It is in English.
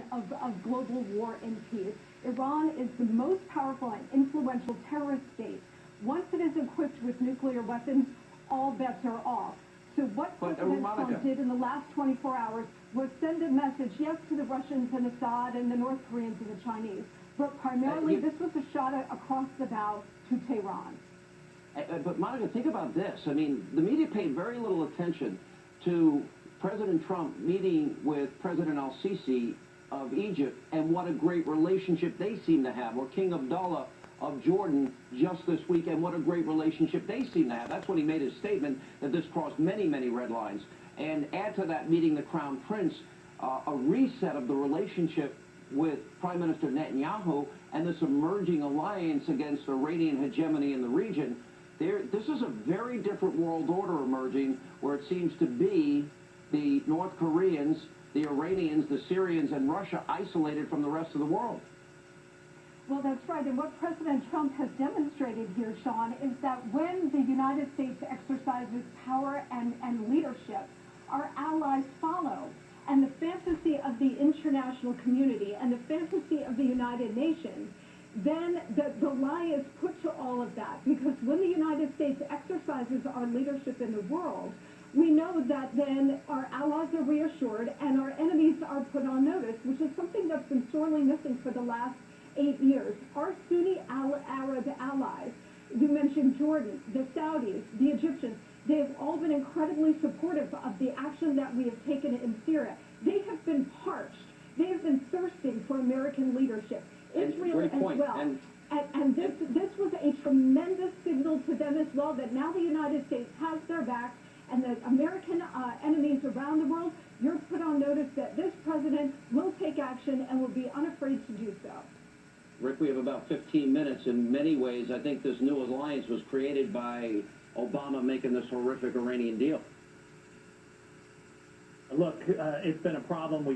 beginning of global war and peace. Iran is the most powerful and influential terrorist state. Once it is equipped with nuclear weapons, all bets are off. So what President Trump did in the last 24 hours was send a message, yes, to the Russians and Assad and the North Koreans and the Chinese, but primarily this was a shot across the bow to Tehran. But Monica, think about this. I mean, the media paid very little attention to President Trump meeting with President al-Sisi of Egypt and what a great relationship they seem to have, or King Abdullah of Jordan just this week, and what a great relationship they seem to have. That's when he made his statement that this crossed many, many red lines. And add to that meeting the Crown Prince, a reset of the relationship with Prime Minister Netanyahu and this emerging alliance against Iranian hegemony in the region. This is a very different world order emerging, where it seems to be the North Koreans, the Iranians, the Syrians, and Russia isolated from the rest of the world. Well, that's right. And what President Trump has demonstrated here, Sean, is that when the United States exercises power and leadership, our allies follow. And the fantasy of the international community and the fantasy of the United Nations, then the lie is put to all of that. Because when the United States exercises our leadership in the world, we know that then our allies are reassured and our enemies are put on notice, which is something that's been sorely missing for the last 8 years. Our Sunni Arab allies, you mentioned Jordan, the Saudis, the Egyptians, they have all been incredibly supportive of the action that we have taken in Syria. They have been parched. They have been thirsting for American leadership. Israel as well. And this was a tremendous signal to them as well, that now the United States has their back, and the American enemies around the world, you're put on notice that this president will take action and will be unafraid to do so. Rick, we have about 15 minutes. In many ways, I think this new alliance was created by Obama making this horrific Iranian deal. Look, it's been a problem. We